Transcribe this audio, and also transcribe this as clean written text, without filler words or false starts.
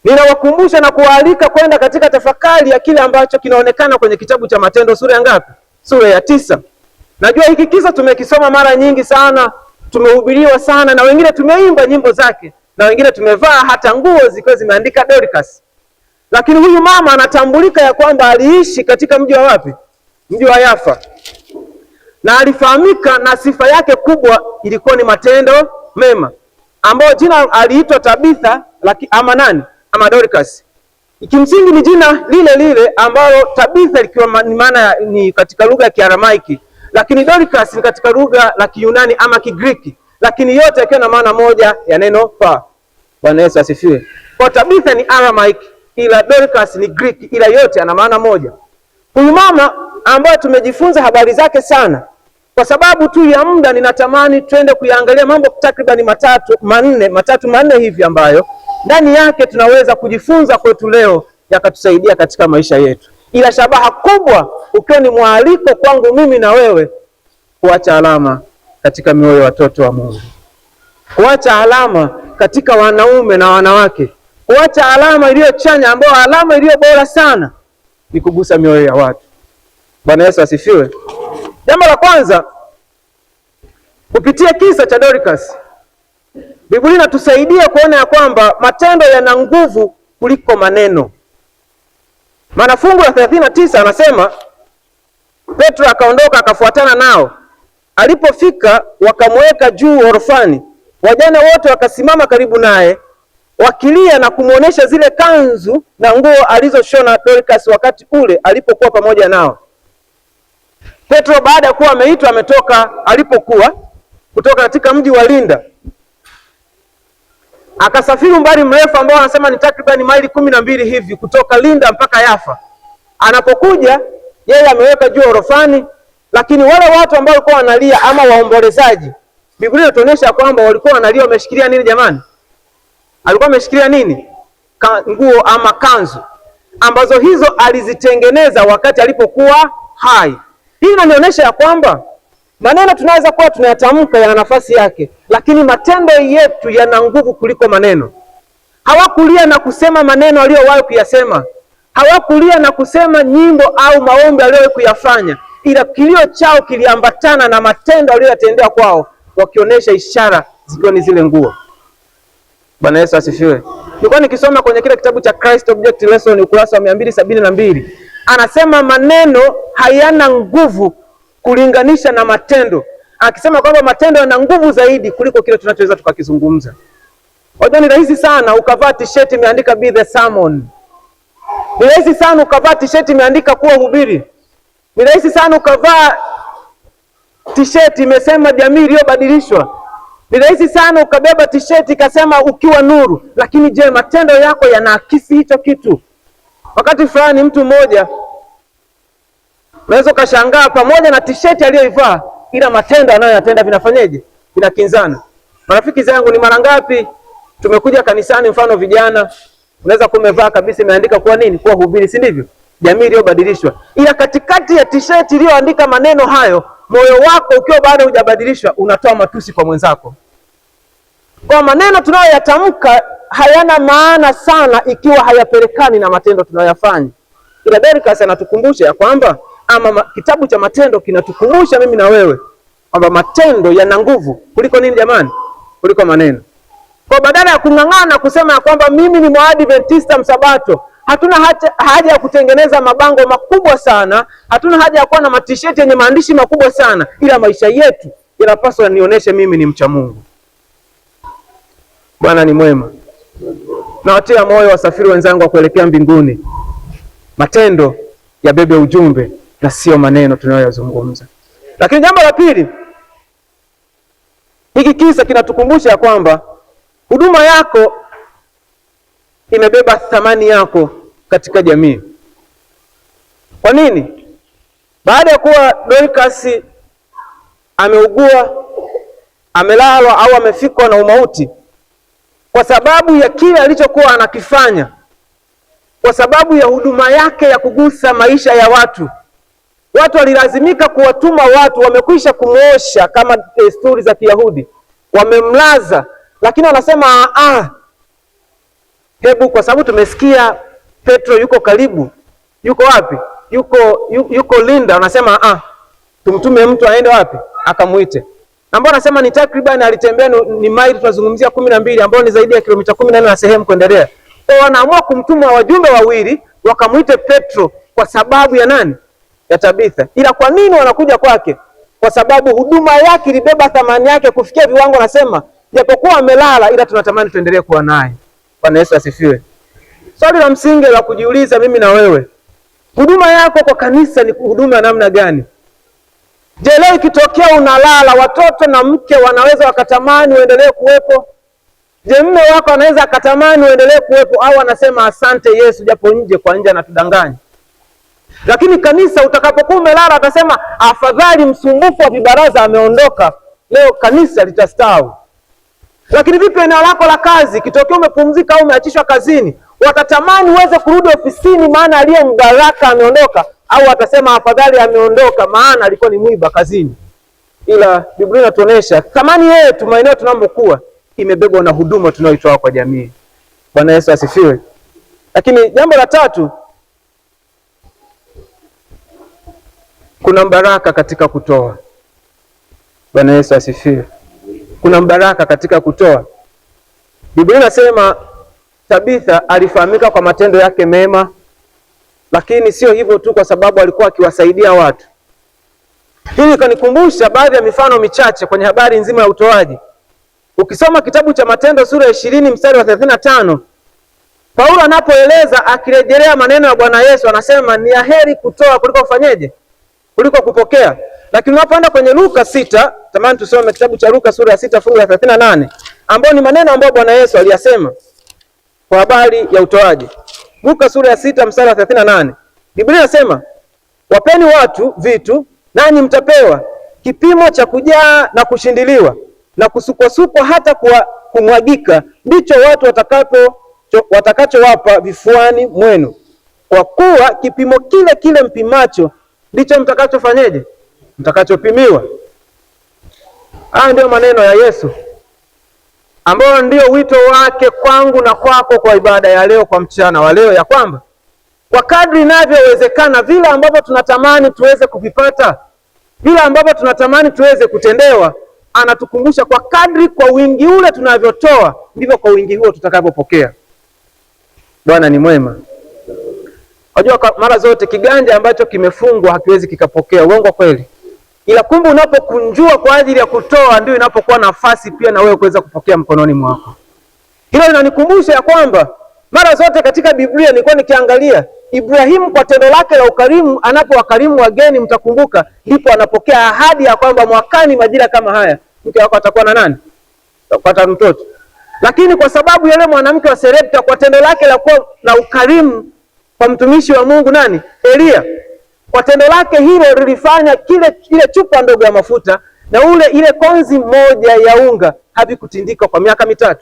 Ninawakumbusha na kuwaalika kwenda katika tafakari ya kile ambacho kinaonekana kwenye kitabu cha Matendo sura ya ngapi? Sura ya 9. Najua hiki kisa tumekisoma mara nyingi sana, tumehubiriwa sana, na wengine tumeimba nyimbo zake, na wengine tumevaa hata nguo zikiwa zimeandika Dorcas. Lakini huyu mama anatambulika ya kwamba aliishi katika mji wa wapi? Mji wa Yafa. Na alifahamika na sifa yake kubwa ilikuwa ni matendo mema, ambayo jina aliitwa Tabitha ama nani? Ama Dorcas. Kimsingi ni jina lile lile ambalo Tabitha likiwa ni maana ni katika lugha ya Kiaramaiki, lakini Dorcas ni katika lugha la Kiyunani ama Kigiriki, lakini yote yakiwa na maana moja ya neno pa. Bwana Yesu asifiwe. Kwa Tabitha ni Aramaic, ila Dorcas ni Greek, ila yote yana maana moja. Huyu mama ambaye tumejifunza habari zake sana, kwa sababu tu ya muda ninatamani twende kuyaangalia mambo takriban matatu manne hivi ambayo ndani yake tunaweza kujifunza kwetu leo yakatusaidia katika maisha yetu, ila shabaha kubwa ukiwa ni mwaliko kwangu mimi na wewe kuacha alama katika mioyo ya watoto wa Mungu, kuacha alama katika wanaume na wanawake, kuacha alama iliyochanya, ambayo alama iliyo bora sana ni kugusa mioyo ya watu. Bwana Yesu asifiwe. Jambo la kwanza, kupitia kisa cha Dorcas, Biblia inatusaidia kuona ya kwamba matendo yana nguvu kuliko maneno. Maana fungu la 39 anasema Petro akaondoka akafuatana nao. Alipofika wakamweka juu orofani. Wajane wote wakasimama karibu naye wakilia na kumuonesha zile kanzu na nguo alizoshona Dorcas wakati ule alipokuwa pamoja nao. Petro baada ya kuwa ameitwa ametoka alipokuwa kutoka katika mji wa Linda, akasafiri umbali mrefu ambao anasema ni takriban maili 12 hivi kutoka Linda mpaka Yafa. Anapokuja yeye ameweka juu orofani, lakini wale watu ambao walikuwa wanalia ama waombolezaji, Biblia inatuonyesha kwamba walikuwa wanalia wameshikilia nini jamani? Alikuwa ameshikilia nini? Nguo ama kanzu ambazo hizo alizitengeneza wakati alipokuwa hai. Hii inanionyesha ya kwamba maneno tunaweza kuwa tunayatamka yana nafasi yake, lakini matendo yetu yana nguvu kuliko maneno. Hawakulia na kusema maneno aliyowahi kuyasema, hawakulia na kusema nyimbo au maombi aliyowahi kuyafanya, ila kilio chao kiliambatana na matendo aliyoyatendea kwao, wakionyesha ishara zikiwa ni zile nguo. Bwana Yesu asifiwe. Nilikuwa nikisoma kwenye kile kitabu cha Christ Object Lesson ukurasa wa 272. Anasema maneno hayana nguvu kulinganisha na matendo, akisema kwamba matendo yana nguvu zaidi kuliko kile tunachoweza tukakizungumza. Wajua ni rahisi sana ukavaa t-shirt imeandika be the sermon. Ni rahisi sana ukavaa t-shirt imeandika kuwa hubiri. Ni rahisi sana ukavaa t-shirt imesema jamii iliyobadilishwa. Ni rahisi sana ukabeba t-shirt ikasema ukiwa nuru, lakini je, matendo yako yanaakisi hicho kitu? Wakati fulani mtu mmoja unaweza ukashangaa, pamoja na t-shirt aliyoivaa ila matendo anayoyatenda vinafanyaje? Vinakinzana. Marafiki zangu, ni mara ngapi tumekuja kanisani, mfano vijana, unaweza kumevaa kabisa imeandika kuwa nini? Kuwa hubiri, si ndivyo? Jamii iliyobadilishwa. Ila katikati ya t-shirt iliyoandika maneno hayo, moyo wako ukiwa bado hujabadilishwa unatoa matusi kwa mwenzako. Kwa maneno tunayoyatamka hayana maana sana ikiwa hayapelekani na matendo tunayoyafanya. Ila Dorcas anatukumbusha ya kwamba kitabu cha Matendo kinatukumbusha mimi na wewe kwamba matendo yana nguvu kuliko nini jamani? Kuliko maneno. Kwa badala ya kung'ang'ana kusema ya kwamba mimi ni Mwadventista msabato, hatuna haja ya kutengeneza mabango makubwa sana, hatuna haja ya kuwa na matisheti yenye maandishi makubwa sana, ila maisha yetu yanapaswa nionyeshe mimi ni mcha Mungu. Bwana ni mwema. Na watia moyo wasafiri wenzangu wa kuelekea mbinguni, matendo yabebe ujumbe na sio maneno tunayoyazungumza. Lakini jambo la pili, hiki kisa kinatukumbusha ya kwamba huduma yako imebeba thamani yako katika jamii. Kwa nini? Baada ya kuwa Dorcas ameugua, amelalwa au amefikwa na umauti, kwa sababu ya kile alichokuwa anakifanya, kwa sababu ya huduma yake ya kugusa maisha ya watu, watu walilazimika kuwatuma watu wamekwisha kumuosha kama desturi za Kiyahudi, wamemlaza, lakini wanasema Hebu kwa sababu tumesikia Petro yuko karibu, yuko wapi? Yuko Linda, unasema tumtume mtu aende wapi akamuite. Ambao anasema ni takriban alitembea ni maili tunazungumzia 12 ambao ni zaidi ya kilomita 14 na sehemu kuendelea. Kwa wanaamua kumtuma wajumbe wawili wakamuite Petro kwa sababu ya nani? Ya Tabitha. Ila kwa nini wanakuja kwake? Kwa sababu huduma yake ilibeba thamani yake kufikia viwango, nasema japokuwa amelala ila tunatamani tuendelee kuwa naye. Bwana Yesu asifiwe. Swali la msingi la kujiuliza mimi na wewe, huduma yako kwa kanisa ni huduma ya namna gani? Je, leo ikitokea unalala, watoto na mke wanaweza wakatamani uendelee kuwepo? Je, mume wako anaweza akatamani uendelee kuwepo, au anasema asante Yesu japo nje kwa nje anatudanganya? Lakini kanisa utakapokuwa umelala atasema afadhali msumbufu wa vibaraza ameondoka, leo kanisa litastawi. Lakini vipi eneo lako la kazi, kitokea umepumzika au umeachishwa kazini, watatamani uweze kurudi ofisini maana aliye mbaraka ameondoka, au watasema afadhali ameondoka maana alikuwa ni mwiba kazini? Ila Biblia inatuonesha thamani yetu maeneo tunamokuwa imebebwa na huduma tunayoitoa kwa jamii. Bwana Yesu asifiwe. Lakini jambo la tatu, kuna mbaraka katika kutoa. Bwana Yesu asifiwe. Kuna mbaraka katika kutoa. Biblia inasema Tabitha alifahamika kwa matendo yake mema, lakini sio hivyo tu, kwa sababu alikuwa akiwasaidia watu. Hili kanikumbusha baadhi ya mifano michache kwenye habari nzima ya utoaji. Ukisoma kitabu cha Matendo sura ya 20 mstari wa 35, Paulo anapoeleza akirejelea maneno ya Bwana Yesu anasema ni aheri kutoa kuliko kufanyeje? Kuliko kupokea. Lakini unapoenda kwenye Luka 6, tamani tusome kitabu cha Luka sura ya 6 fungu la 38, ambao ni maneno ambayo Bwana Yesu aliyasema kwa habari ya utoaji. Luka sura ya 6 mstari wa 38. Biblia inasema, wapeni watu vitu nanyi mtapewa, kipimo cha kujaa na kushindiliwa na kusukwasukwa hata kumwagika, ndicho watu watakachowapa vifuani mwenu, kwa kuwa kipimo kile kile mpimacho ndicho mtakachofanyeje? Mtakachopimiwa. Haya ndio maneno ya Yesu ambao ndio wito wake kwangu na kwako kwa ibada ya leo, kwa mchana wa leo, ya kwamba kwa kadri inavyowezekana vile ambavyo tunatamani tuweze kuvipata, vile ambavyo tunatamani tuweze kutendewa, anatukumbusha kwa kadri, kwa wingi ule tunavyotoa ndivyo kwa wingi huo tutakavyopokea. Bwana ni mwema. Unajua mara zote kiganja ambacho kimefungwa hakiwezi kikapokea. Uongo kweli? Ila kumbe unapokunjua kwa ajili ya kutoa ndio inapokuwa nafasi pia na wewe kuweza kupokea mkononi mwako. Hilo linanikumbusha ya kwamba mara zote katika Biblia nilikuwa nikiangalia Ibrahimu kwa tendo lake la ukarimu, anapowakarimu wageni, mtakumbuka, ndipo anapokea ahadi ya kwamba mwakani majira kama haya mke wako atakuwa na nani? Atapata mtoto. Lakini kwa sababu yule mwanamke wa Sarepta kwa tendo lake la ukarimu kwa mtumishi wa Mungu nani? Elia. Kwa tendo lake hilo lilifanya ile chupa ndogo ya mafuta na ile konzi moja ya unga havikutindika kwa miaka 3.